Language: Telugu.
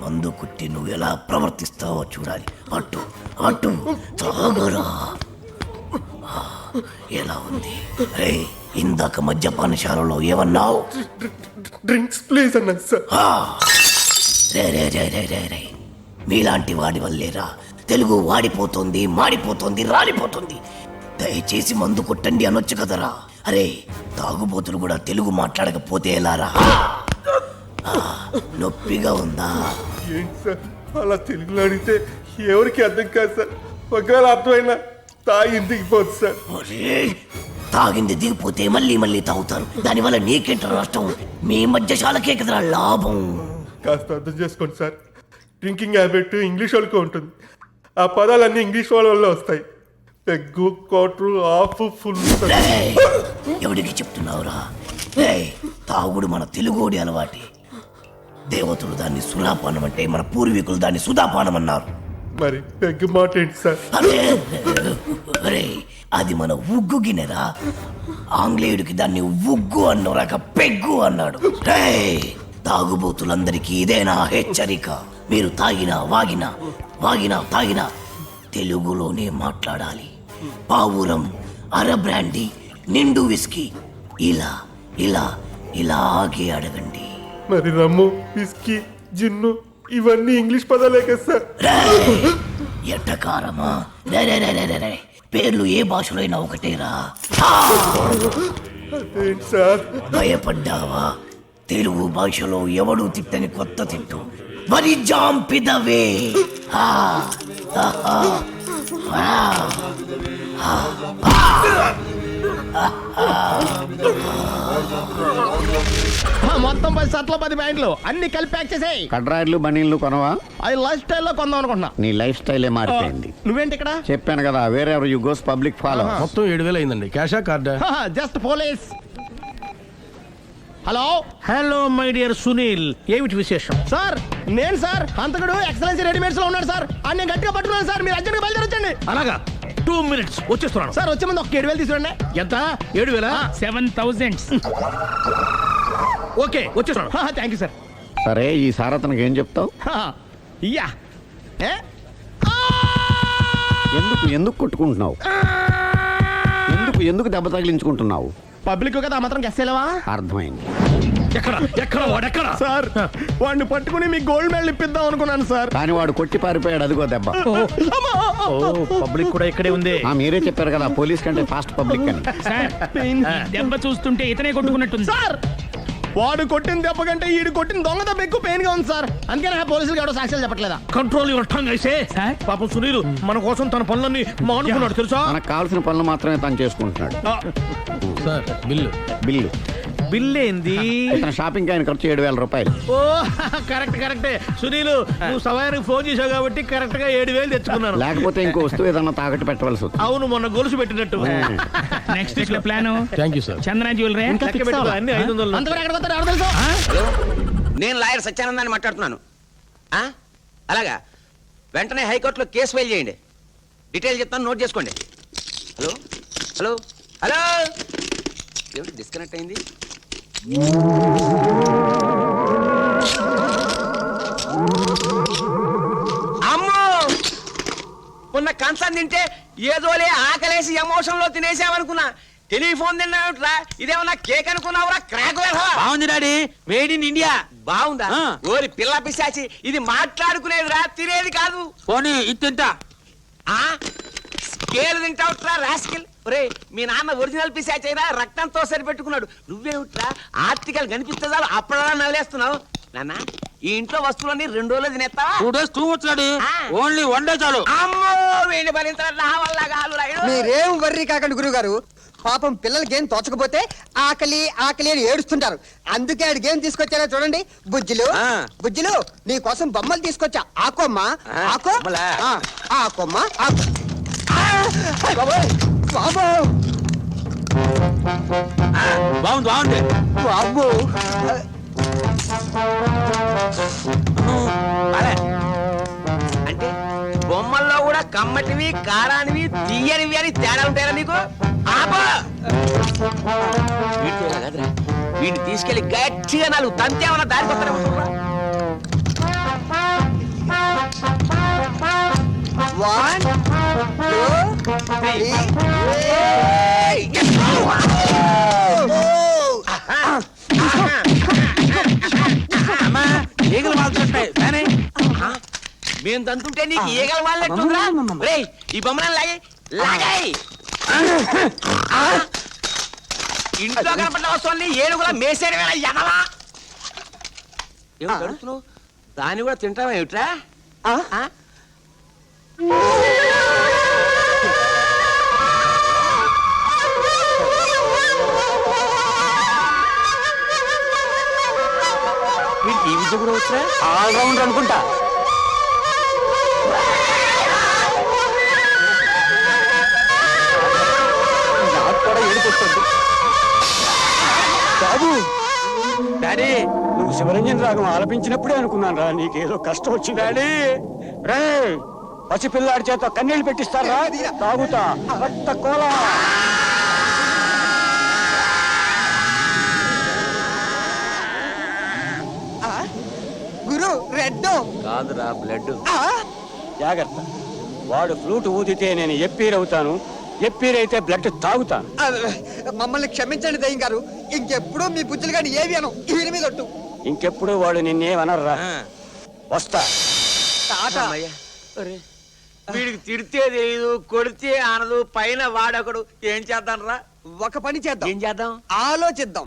మందు కుట్టి నువ్వు ఎలా ప్రవర్తిస్తావో చూడాలి. అటు అటు తాగరా. ఎలా ఉంది రే? ఇందాక మద్యపానశాలలో ఏమన్నావు? డ్రింక్స్ ప్లీజ్ అన్నా సార్. రే రే రే రే రే రే మీలాంటి వాడి వల్లేరా తెలుగు వాడిపోతుంది, మాడిపోతుంది, రాలిపోతుంది. దయచేసి మందు కొట్టండి అనొచ్చు కదరా. అరే తాగుబోతులు కూడా తెలుగు మాట్లాడకపోతే ఎలారా? నొప్పిగా ఉందా? ఏంటి సార్ అలా తెలుగులో అడిగితే ఎవరికి అర్థం కాదు సార్. ఒకవేళ అర్థమైనా తాగి దిగిపోదు సార్. తాగింది దిగిపోతే మళ్ళీ మళ్ళీ తాగుతారు. దానివల్ల నీకేంట నష్టం? మీ మధ్యశాలకే కదరా లాభం. కాస్త అర్థం చేసుకోండి సార్. డ్రింకింగ్ హ్యాబిట్ ఇంగ్లీష్ వాళ్ళకి ఉంటుంది. ఆ పదాలన్నీ ఇంగ్లీష్ వాళ్ళ వల్ల వస్తాయి. Peg, quarter, half, full. ఎవడికి చెప్తున్నావురా? తాగుడు మన తెలుగోడి అలవాటి. దేవతలు దాన్ని సులాపానం అంటే మన పూర్వీకులు దాన్ని సుధాపానం అన్నారు. మరి పెగ్గు మాట ఏంటి సార్? అరే అది మన ఉగ్గు గిన్నెరా. ఆంగ్లేయుడికి దాన్ని ఉగ్గు అన్నోరాక పెగ్గు అన్నాడు. తాగుబోతులందరికీ ఇదేనా హెచ్చరిక? మీరు తాగినా వాగినా వాగినా తాగినా తెలుగులోనే మాట్లాడాలి. పావురం, అర బ్రాండీ, నిండు విస్కీ ఇలా ఇలా ఇలాగే అడగండి. మరి రమ్ము, విస్కీ, జిన్ను ఇవన్నీ ఇంగ్లీష్ పదాలే కదా సార్. ఎట్టకారమా? పేర్లు ఏ భాషలో అయినా ఒకటేరా. అదేంటి సార్? భయపడ్డావా? తెలుగు భాషలో ఎవడు తిట్టని కొత్త తిట్టు వరి జాంపిదవే. మొత్తం 10 షర్ట్లు 10 ప్యాంట్లు అన్ని కలిపి ప్యాక్ చేసేయ్. కడ్రాయిలు బనీళ్లు కొనవా? అవి లైఫ్ స్టైల్లో కొందాం అనుకుంటున్నా. నీ లైఫ్ స్టైలే మారిపోయింది. నువ్వేంటి ఇక్కడ? చెప్పాను కదా, వేరే ఎవరు యు గోస్ పబ్లిక్ ఫాలో. మొత్తం 7,000 అయిందండి. క్యాషా కార్డా? Just police. Hello hello my dear Sunil, ఏమిటి విశేషం? సార్ నేను సార్ అంతకుడు ఎక్సలెన్సీ రెడీమేడ్స్ లో ఉన్నాడు సార్. నేను గట్టిగా పట్టుకున్నాను సార్. మీరు అర్జెంట్గా బయలుదేరొచ్చండి. అలాగా 2 minutes వచ్చేస్తున్నాను సార్. వచ్చే ముందు ఒక 7,000 తీసుకురండి. ఎంత? 7,000? 7,000. ఓకే వచ్చేస్తున్నాను. Thank you sir. సరే ఈ సారతనకి ఏం చెప్తావు? ఇయ్యా ఎందుకు ఎందుకు కొట్టుకుంటున్నావు? ఎందుకు దెబ్బ తగిలించుకుంటున్నావు? పబ్లిక్ కదా మాత్రం గెస్సేలేవా? అర్థమైంది. ఎక్కడ వాడెక్కడ? సార్ వాడిని పట్టుకుని మీకు గోల్డ్ మెడల్ ఇప్పిద్దాం అనుకున్నాను సార్. కానీ వాడు కొట్టి పారిపోయాడు. అదిగో దెబ్బ. పబ్లిక్ కూడా ఇక్కడే ఉంది. మీరే చెప్పారు కదా పోలీస్ కంటే ఫాస్ట్ పబ్లిక్ అని. సార్ దెబ్బ చూస్తుంటే ఇతనే కొట్టుకున్నట్టుంది సార్. వాడు కొట్టిన దెబ్బ కంటే ఈడు కొట్టిన దొంగ దెబ్బ ఎక్కువ పెయిన్ గా ఉంది సార్. అందుకే పోలీసులు ఎవడో సాక్ష్యాలు చెప్పట్లేదా? కంట్రోల్ యువర్ టంగ్ అయితే. పాపం సునీల్ మన కోసం తన పనులన్నీ మానుకున్నాడు తెలుసా? మనకు కావాల్సిన పనులు మాత్రమే తను చేసుకుంటున్నాడు. Sir bill. బిల్ ఏంది? ఇతను షాపింగ్ ఆయన ఖర్చు 7,000 రూపాయలు. ఓ కరెక్టే సునీల్, నువ్వు సమయానికి ఫోన్ చేసావు కాబట్టి కరెక్ట్ గా 7,000 తెచ్చుకున్నాను. లేకపోతే ఇంకో వస్తువు ఏదన్నా తాకట్టు పెట్టవలసి వస్తుంది. అవును, మొన్న గొలుసు పెట్టినట్టు. నెక్స్ట్ వీక్ లో plan. Thank you sir. Chandana jewellery అన్ని 500. అంతవరకు ఎక్కడ వస్తారో ఎవరు తెలుసు? నేను లాయర్ సత్యానందాన్ని మాట్లాడుతున్నాను. అలాగా వెంటనే హైకోర్టులో కేసు ఫైల్ చేయండి. డీటెయిల్ చెప్తాను, నోట్ చేసుకోండి. హలో హలో హలో ఏమిటి డిస్కనెక్ట్ అయింది? అమ్మో, ఉన్న కంచం తింటే ఏదోలే ఆకలేసి ఎమోషన్ లో తినేసామనుకున్నా. టెలిఫోన్ తిన్నా ఇదేమన్నా కేక్ అనుకున్నావురా? క్రాక్ బాగుంది డాడీ, మేడ్ ఇన్ ఇండియా. బాగుందా? ఓరి పిల్ల పిశాచి, ఇది మాట్లాడుకునేదిరా, తినేది కాదు. పోనీ ఇది తింటా. స్కేల్ తింటావుట్రా రాస్కిల్. ఒరే మీ నాన్న ఒరిజినల్ పిశాచి అయినా రక్తంతో సరిపెట్టుకున్నాడు. నువ్వేమిట్రా ఆర్టికల్ కనిపిస్తే చాలు అప్పుడలా నవ్వులేస్తున్నావు. నాన్న ఈ ఇంట్లో వస్తువులన్నీ 2 రోజులు తినేస్తావా? 2 days too much daddy, only 1 day చాలు. అమ్మో వీడిని భరించడం నా వల్ల కాదు. మీరేం వర్రీ కాకండి గురుగారు. పాపం పిల్లలకి ఏం తోచకపోతే ఆకలి ఆకలి అని ఏడుస్తుంటారు. అందుకే ఆడి గేమ్ తీసుకొచ్చారో చూడండి. బుజ్జిలు బుజ్జిలు నీ కోసం బొమ్మలు తీసుకొచ్చా. ఆకోమ్మా ఆకో, ఆకోమ్మా ఆకో. బాగుంది బాగుంది బాబు. అంటే బొమ్మల్లో కూడా కమ్మటివి, కారానివి, తీయనివి అని తేడా ఉంటాయా నీకు? వీడిని తీసుకెళ్లి గట్టిగా 4 తంతేమన్నా దారికొస్తారా? ఈగలు వాళ్తుంటాయి కానీ మేము తంతుంటే నీకు ఈగలు వాళ్ళెట్టుందిరా రేయ్ ఈ బొమ్మలను లాగి లాగాయి ఇంట్లో కనపడ్డ వస్తువుల్ని ఏనుగులా మేసేడు వేళ ఎదవా ఏమి కడుతున్నావు దాన్ని కూడా తింటావా ఏమిట్రా ఈ విద్య కూడా వచ్చా ఆల్రౌండ్ అనుకుంటా. నాకు కూడా ఏడుకొస్తుంది. బాబు డాడీ నువ్వు శివరంజన్ రాగం ఆలపించినప్పుడే అనుకున్నాను రా నీకేదో కష్టం వచ్చింది డాడీ. రే పసిపిల్లాడి చేత కన్నీళ్ళు పెట్టిస్తారా తాగుతా రక్త కోలా. గురు రెడ్ కాదురా బ్లడ్ జాగ్రత్త. వాడు ఫ్లూట్ ఊదితే నేను ఎప్పీరవుతాను, ఎప్పీరైతే బ్లడ్ తాగుతాను. మమ్మల్ని క్షమించండి దయ్యం గారు, ఇంకెప్పుడు మీ బుద్ధులు కానీ ఏవి అను వీరి మీద ఒట్టు. ఇంకెప్పుడు వాడు నిన్నేమనర్రా. వస్తా. అమ్మయ్య. వీడికి తిడితే తెలియదు కొడితే ఆనదు పైన వాడొకడు ఏం చేద్దాం రా ఒక పని చేద్దాం. ఏం చేద్దాం ఆలోచిద్దాం.